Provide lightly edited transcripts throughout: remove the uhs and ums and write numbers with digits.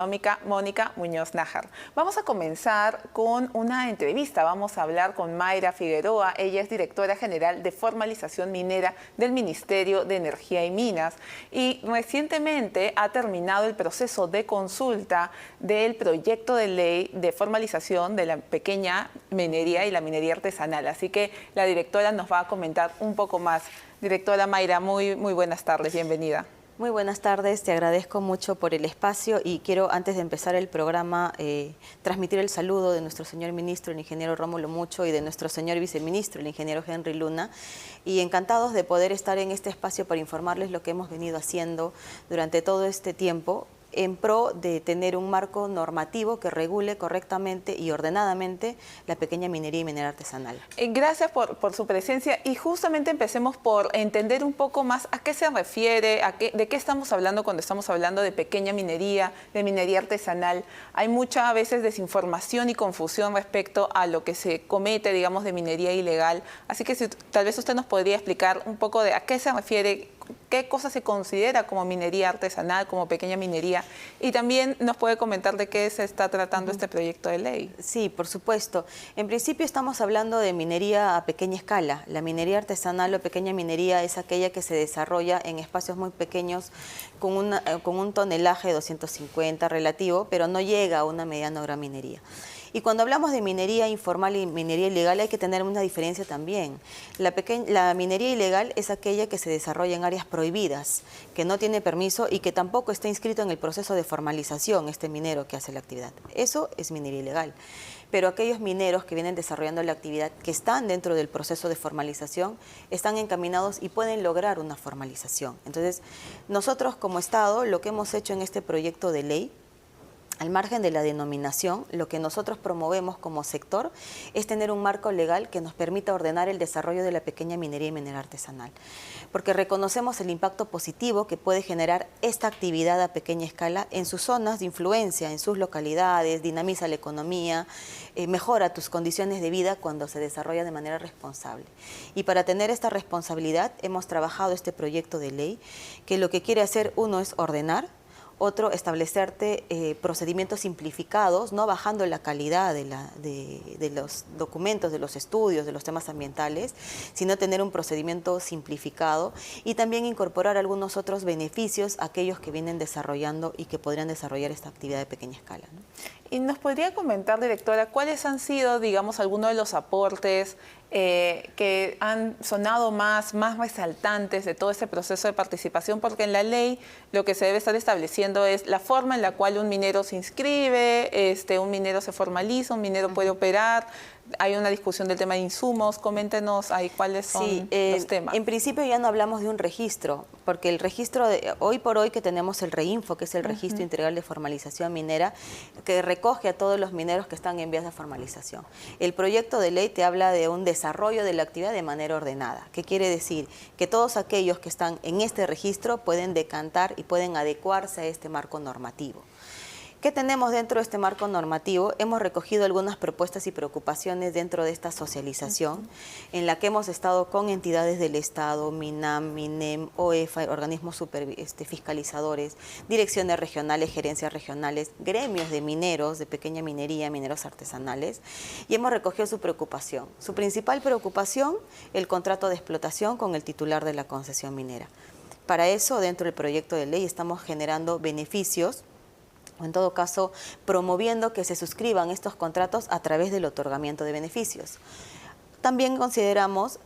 Mónica Muñoz Nájar. Vamos a comenzar con una entrevista. Vamos a hablar con Mayra Figueroa. Ella es directora general de formalización minera del Ministerio de Energía y Minas y recientemente ha terminado el proceso de consulta del proyecto de ley de formalización de la pequeña minería y la minería artesanal. Así que la directora nos va a comentar un poco más. Directora Mayra, muy buenas tardes, bienvenida. Muy buenas tardes, te agradezco mucho por el espacio y quiero, antes de empezar el programa, transmitir el saludo de nuestro señor ministro, el ingeniero Rómulo Mucho, y de nuestro señor viceministro, el ingeniero Henry Luna, y encantados de poder estar en este espacio para informarles lo que hemos venido haciendo durante todo este tiempo, en pro de tener un marco normativo que regule correctamente y ordenadamente la pequeña minería y minería artesanal. Gracias por su presencia y justamente empecemos por entender un poco más a qué se refiere, de qué estamos hablando cuando estamos hablando de pequeña minería, de minería artesanal. Hay muchas veces desinformación y confusión respecto a lo que se comete, digamos, de minería ilegal. Así que tal vez usted nos podría explicar un poco de a qué se refiere, qué cosa se considera como minería artesanal, como pequeña minería, y también nos puede comentar de qué se está tratando este proyecto de ley. Sí, por supuesto. En principio estamos hablando de minería a pequeña escala. La minería artesanal o pequeña minería es aquella que se desarrolla en espacios muy pequeños con un tonelaje de 250 relativo, pero no llega a una mediana o gran minería. Y cuando hablamos de minería informal y minería ilegal hay que tener una diferencia también. La minería ilegal es aquella que se desarrolla en áreas prohibidas, que no tiene permiso y que tampoco está inscrito en el proceso de formalización, este minero que hace la actividad. Eso es minería ilegal. Pero aquellos mineros que vienen desarrollando la actividad, que están dentro del proceso de formalización, están encaminados y pueden lograr una formalización. Entonces, nosotros como Estado, lo que hemos hecho en este proyecto de ley, al margen de la denominación, lo que nosotros promovemos como sector es tener un marco legal que nos permita ordenar el desarrollo de la pequeña minería y minería artesanal. Porque reconocemos el impacto positivo que puede generar esta actividad a pequeña escala en sus zonas de influencia, en sus localidades, dinamiza la economía, mejora tus condiciones de vida cuando se desarrolla de manera responsable. Y para tener esta responsabilidad hemos trabajado este proyecto de ley que lo que quiere hacer, uno, es ordenar, otro, establecerte procedimientos simplificados, no bajando la calidad de los documentos, de los estudios, de los temas ambientales, sino tener un procedimiento simplificado y también incorporar algunos otros beneficios a aquellos que vienen desarrollando y que podrían desarrollar esta actividad de pequeña escala, ¿no? ¿Y nos podría comentar, directora, cuáles han sido, digamos, algunos de los aportes que han sonado más resaltantes de todo este proceso de participación? Porque en la ley lo que se debe estar estableciendo es la forma en la cual un minero se inscribe, un minero se formaliza, un minero puede operar. Hay una discusión del tema de insumos. Coméntenos ahí cuáles son los temas. En principio ya no hablamos de un registro, porque el registro, hoy por hoy que tenemos el REINFO, que es el Registro Integral de Formalización Minera, que recoge a todos los mineros que están en vías de formalización. El proyecto de ley te habla de un desarrollo de la actividad de manera ordenada. ¿Qué quiere decir? Que todos aquellos que están en este registro pueden decantar y pueden adecuarse a este marco normativo. ¿Qué tenemos dentro de este marco normativo? Hemos recogido algunas propuestas y preocupaciones dentro de esta socialización, en la que hemos estado con entidades del Estado, MINAM, MINEM, OEFA, organismos fiscalizadores, direcciones regionales, gerencias regionales, gremios de mineros, de pequeña minería, mineros artesanales, y hemos recogido su preocupación. Su principal preocupación, el contrato de explotación con el titular de la concesión minera. Para eso, dentro del proyecto de ley, estamos generando beneficios, o en todo caso, promoviendo que se suscriban estos contratos a través del otorgamiento de beneficios. También consideramos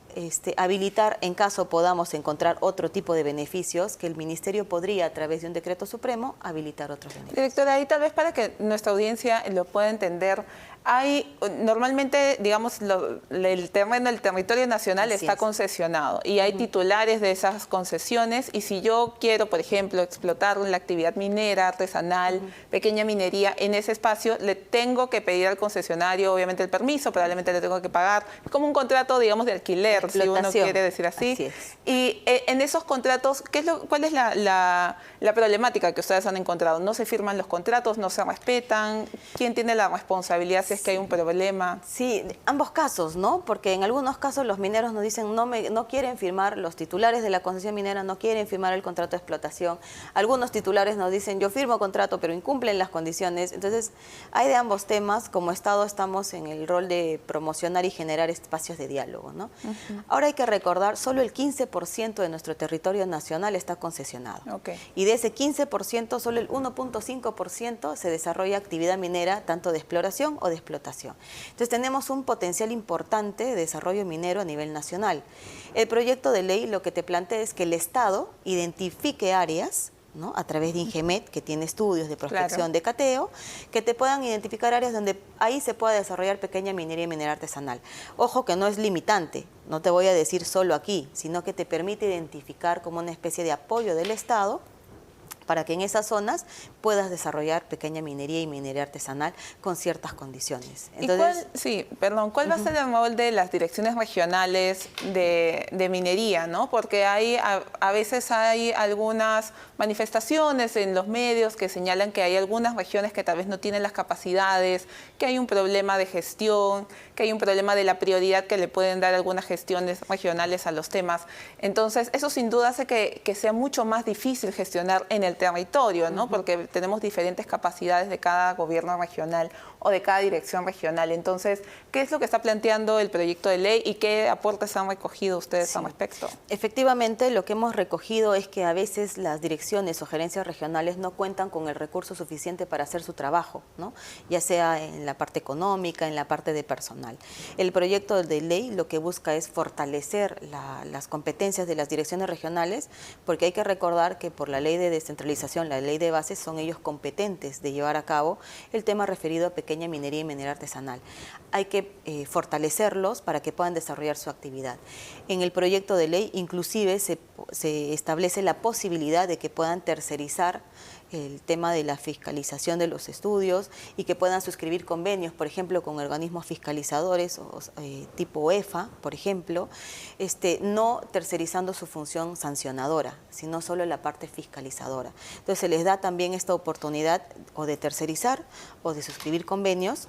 habilitar, en caso podamos encontrar otro tipo de beneficios, que el Ministerio podría, a través de un decreto supremo, habilitar otros beneficios. Directora, ahí tal vez para que nuestra audiencia lo pueda entender, normalmente, digamos, el territorio nacional está concesionado y hay titulares de esas concesiones, y si yo quiero, por ejemplo, explotar la actividad minera, artesanal, pequeña minería en ese espacio, le tengo que pedir al concesionario, obviamente, el permiso, probablemente le tengo que pagar, como un contrato, digamos, de alquiler. vender, si uno Explotación. quiere decir así. Así es. Y en esos contratos, ¿cuál es la problemática que ustedes han encontrado? ¿No se firman los contratos, no se respetan? ¿Quién tiene la responsabilidad si es que hay un problema? Sí, ambos casos, ¿no? Porque en algunos casos los mineros nos dicen no quieren firmar, los titulares de la concesión minera no quieren firmar el contrato de explotación. Algunos titulares nos dicen yo firmo contrato pero incumplen las condiciones. Entonces hay de ambos temas. Como Estado estamos en el rol de promocionar y generar espacios de diálogo, ¿no? Ahora hay que recordar, solo el 15% de nuestro territorio nacional está concesionado. Y de ese 15%, solo el 1.5% se desarrolla actividad minera, tanto de exploración o de explotación. Entonces tenemos un potencial importante de desarrollo minero a nivel nacional. El proyecto de ley lo que te plantea es que el Estado identifique áreas, ¿no?, a través de Ingemet, que tiene estudios de prospección, de cateo, que te puedan identificar áreas donde ahí se pueda desarrollar pequeña minería y minería artesanal. Ojo que no es limitante, no te voy a decir solo aquí, sino que te permite identificar como una especie de apoyo del Estado para que en esas zonas puedas desarrollar pequeña minería y minería artesanal con ciertas condiciones. Entonces, ¿cuál va a ser el rol de las direcciones regionales de minería, ¿no? Porque a veces hay algunas manifestaciones en los medios que señalan que hay algunas regiones que tal vez no tienen las capacidades, que hay un problema de gestión, que hay un problema de la prioridad que le pueden dar algunas gestiones regionales a los temas. Entonces, eso sin duda hace que sea mucho más difícil gestionar en el territorio, ¿no? Porque tenemos diferentes capacidades de cada gobierno regional o de cada dirección regional. Entonces, ¿qué es lo que está planteando el proyecto de ley y qué aportes han recogido ustedes al respecto? Efectivamente, lo que hemos recogido es que a veces las direcciones o gerencias regionales no cuentan con el recurso suficiente para hacer su trabajo, ¿no? Ya sea en la parte económica, en la parte de personal. El proyecto de ley lo que busca es fortalecer las competencias de las direcciones regionales, porque hay que recordar que por la ley de descentralización, la ley de bases, son ellos competentes de llevar a cabo el tema referido a pequeña minería y minería artesanal. Hay que fortalecerlos para que puedan desarrollar su actividad. En el proyecto de ley inclusive se establece la posibilidad de que puedan tercerizar el tema de la fiscalización de los estudios y que puedan suscribir convenios, por ejemplo, con organismos fiscalizadores tipo EFA, por ejemplo, no tercerizando su función sancionadora, sino solo la parte fiscalizadora. Entonces se les da también esta oportunidad o de tercerizar o de suscribir convenios,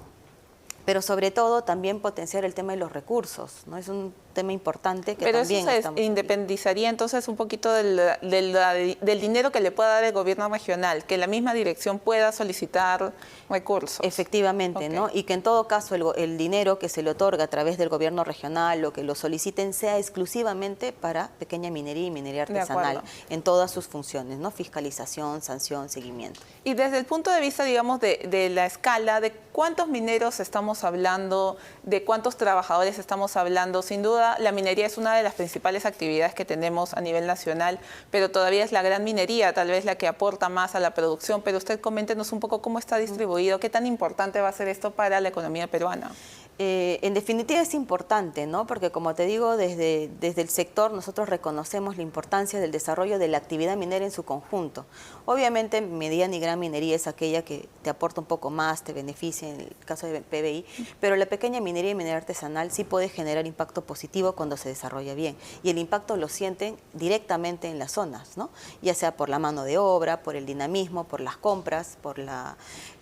pero sobre todo también potenciar el tema de los recursos, ¿no? Es un tema importante que pero también eso se independizaría entonces un poquito del dinero que le pueda dar el gobierno regional, que la misma dirección pueda solicitar recursos. Efectivamente, ¿no? Y que en todo caso el dinero que se le otorga a través del gobierno regional o que lo soliciten sea exclusivamente para pequeña minería y minería artesanal en todas sus funciones, ¿no? Fiscalización, sanción, seguimiento. Y desde el punto de vista, digamos, de la escala, de cuántos mineros estamos hablando, de cuántos trabajadores estamos hablando, sin duda la minería es una de las principales actividades que tenemos a nivel nacional, pero todavía es la gran minería, tal vez la que aporta más a la producción. Pero usted coméntenos un poco cómo está distribuido, qué tan importante va a ser esto para la economía peruana. En definitiva es importante, ¿no? Porque como te digo, desde el sector nosotros reconocemos la importancia del desarrollo de la actividad minera en su conjunto. Obviamente mediana y gran minería es aquella que te aporta un poco más, te beneficia en el caso de PBI, pero la pequeña minería y minería artesanal sí puede generar impacto positivo cuando se desarrolla bien, y el impacto lo sienten directamente en las zonas, ¿no? Ya sea por la mano de obra, por el dinamismo, por las compras, por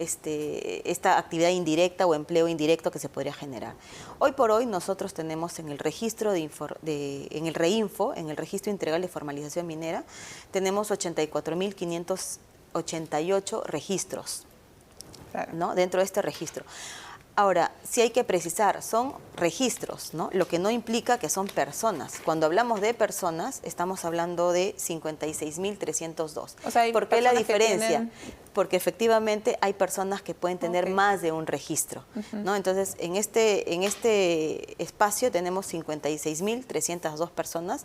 esta actividad indirecta o empleo indirecto que se podría generar. Hoy por hoy nosotros tenemos en el registro en el REINFO, en el Registro Integral de Formalización Minera, tenemos 84.588 registros, ¿no? Dentro de este registro. Ahora, sí hay que precisar, son registros, ¿no? Lo que no implica que son personas. Cuando hablamos de personas, estamos hablando de 56.302. O sea, ¿por qué la diferencia? Porque efectivamente hay personas que pueden tener más de un registro, ¿no? Entonces, en este espacio tenemos 56.302 personas,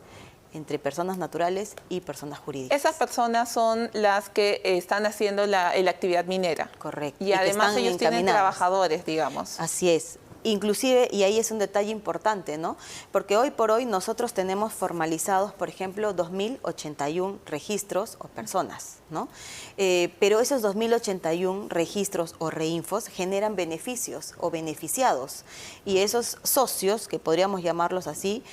entre personas naturales y personas jurídicas. Esas personas son las que están haciendo la actividad minera. Correcto. Y además ellos tienen trabajadores, digamos. Así es. Inclusive, y ahí es un detalle importante, ¿no? Porque hoy por hoy nosotros tenemos formalizados, por ejemplo, 2.081 registros o personas, ¿no? Pero esos 2.081 registros o reinfos generan beneficios o beneficiados. Y esos socios, que podríamos llamarlos así,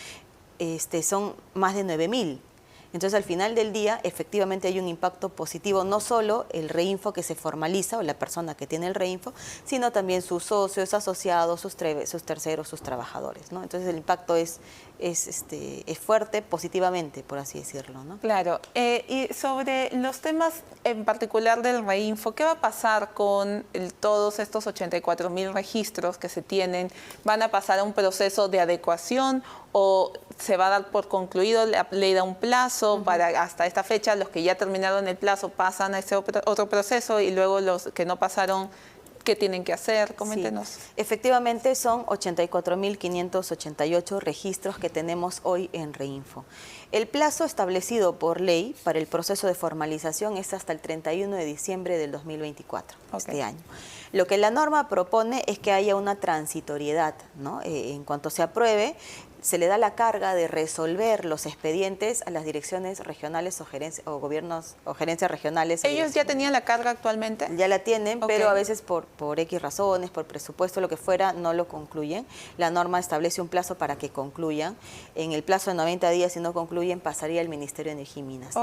son más de 9.000. Entonces, al final del día, efectivamente hay un impacto positivo, no solo el reinfo que se formaliza o la persona que tiene el reinfo, sino también sus socios, asociados, sus terceros, sus trabajadores, ¿no? Entonces, el impacto es fuerte positivamente, por así decirlo, ¿no? Claro. Y sobre los temas en particular del reinfo, ¿qué va a pasar con todos estos 84.000 registros que se tienen? ¿Van a pasar a un proceso de adecuación o se va a dar por concluido, la ley da un plazo para hasta esta fecha, los que ya terminaron el plazo pasan a ese otro proceso y luego los que no pasaron, ¿qué tienen que hacer? Coméntenos. Sí. Efectivamente son 84.588 registros que tenemos hoy en Reinfo. El plazo establecido por ley para el proceso de formalización es hasta el 31 de diciembre del 2024, este año. Lo que la norma propone es que haya una transitoriedad, ¿no? En cuanto se apruebe, se le da la carga de resolver los expedientes a las direcciones regionales o gobiernos o gerencias regionales. ¿Ellos ya tenían la carga actualmente? Ya la tienen, pero a veces por X razones, por presupuesto, lo que fuera, no lo concluyen. La norma establece un plazo para que concluyan. En el plazo de 90 días, si no concluyen, pasaría al Ministerio de Energía y Minas.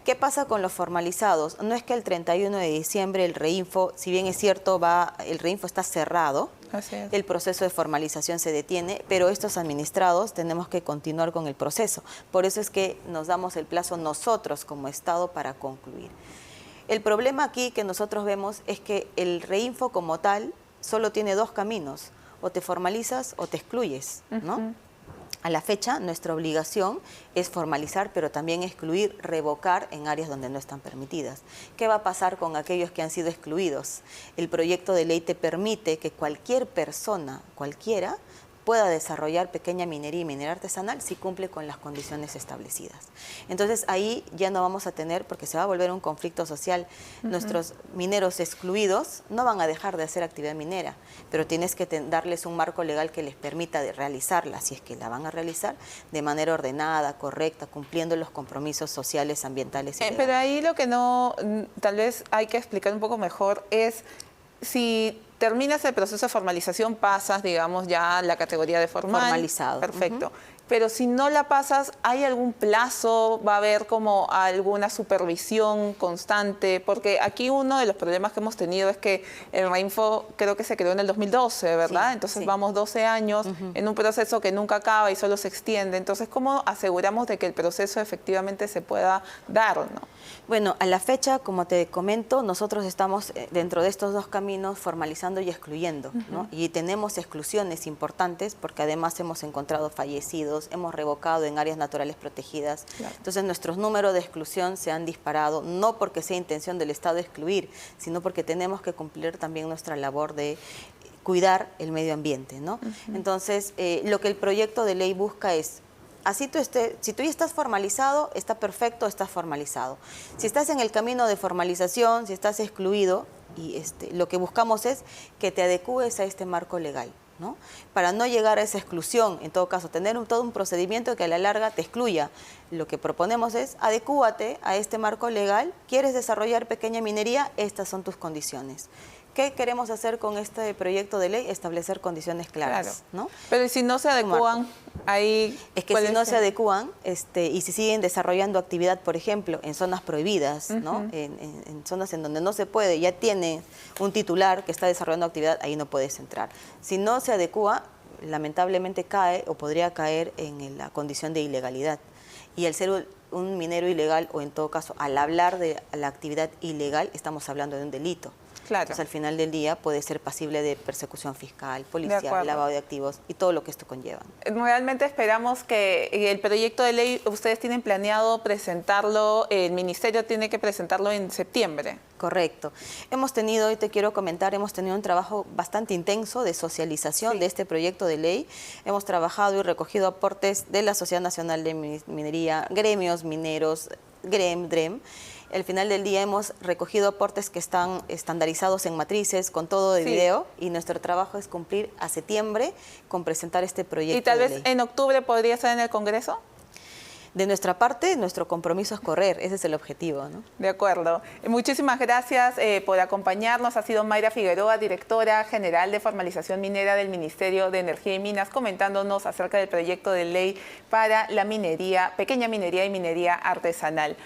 ¿Qué pasa con los formalizados? No es que el 31 de diciembre el reinfo, si bien es cierto, el reinfo está cerrado, el proceso de formalización se detiene, pero estos administrados tenemos que continuar con el proceso. Por eso es que nos damos el plazo nosotros como Estado para concluir. El problema aquí que nosotros vemos es que el reinfo como tal solo tiene dos caminos, o te formalizas o te excluyes, ¿no? A la fecha, nuestra obligación es formalizar, pero también excluir, revocar en áreas donde no están permitidas. ¿Qué va a pasar con aquellos que han sido excluidos? El proyecto de ley te permite que cualquier persona, cualquiera, pueda desarrollar pequeña minería y minería artesanal si cumple con las condiciones establecidas. Entonces ahí ya no vamos a tener, porque se va a volver un conflicto social, nuestros mineros excluidos no van a dejar de hacer actividad minera, pero tienes que darles un marco legal que les permita de realizarla, si es que la van a realizar, de manera ordenada, correcta, cumpliendo los compromisos sociales, ambientales y pero ahí lo que no, tal vez hay que explicar un poco mejor es si terminas el proceso de formalización, pasas, digamos, ya la categoría de formalizado. Perfecto. Pero si no la pasas, ¿hay algún plazo? ¿Va a haber como alguna supervisión constante? Porque aquí uno de los problemas que hemos tenido es que el Reinfo creo que se creó en el 2012, ¿verdad? Sí, Entonces vamos 12 años en un proceso que nunca acaba y solo se extiende. Entonces, ¿cómo aseguramos de que el proceso efectivamente se pueda dar, no? Bueno, a la fecha, como te comento, nosotros estamos dentro de estos dos caminos formalizando y excluyendo, ¿no? Y tenemos exclusiones importantes porque además hemos encontrado fallecidos, hemos revocado en áreas naturales protegidas. Claro. Entonces nuestros números de exclusión se han disparado, no porque sea intención del Estado excluir, sino porque tenemos que cumplir también nuestra labor de cuidar el medio ambiente, ¿no? Entonces, lo que el proyecto de ley busca es, si tú ya estás formalizado, está perfecto, estás formalizado. Si estás en el camino de formalización, si estás excluido, y lo que buscamos es que te adecúes a este marco legal, ¿no? Para no llegar a esa exclusión, en todo caso, tener todo un procedimiento que a la larga te excluya. Lo que proponemos es, adecúate a este marco legal, ¿quieres desarrollar pequeña minería? Estas son tus condiciones. ¿Qué queremos hacer con este proyecto de ley? Establecer condiciones claras, ¿no? Pero si no se adecúan, ahí... Es que si no se adecúan y si siguen desarrollando actividad, por ejemplo, en zonas prohibidas, ¿no? En zonas en donde no se puede, ya tiene un titular que está desarrollando actividad, ahí no puedes entrar. Si no se adecúa, lamentablemente cae o podría caer en la condición de ilegalidad. Y al ser un minero ilegal, o en todo caso, al hablar de la actividad ilegal, estamos hablando de un delito. Claro. Entonces, al final del día puede ser pasible de persecución fiscal, policial, lavado de activos y todo lo que esto conlleva. Realmente esperamos que el proyecto de ley, ustedes tienen planeado presentarlo, el Ministerio tiene que presentarlo en septiembre. Correcto. Hemos tenido, y te quiero comentar, hemos tenido un trabajo bastante intenso de socialización de este proyecto de ley. Hemos trabajado y recogido aportes de la Sociedad Nacional de Minería, gremios mineros, DREM. Al final del día hemos recogido aportes que están estandarizados en matrices, con todo de video, y nuestro trabajo es cumplir a septiembre con presentar este proyecto de ley. ¿Y tal vez en octubre podría ser en el Congreso? de nuestra parte, nuestro compromiso es correr, ese es el objetivo, ¿no? De acuerdo. Muchísimas gracias por acompañarnos. Ha sido Mayra Figueroa, directora general de formalización minera del Ministerio de Energía y Minas, comentándonos acerca del proyecto de ley para la minería, pequeña minería y minería artesanal.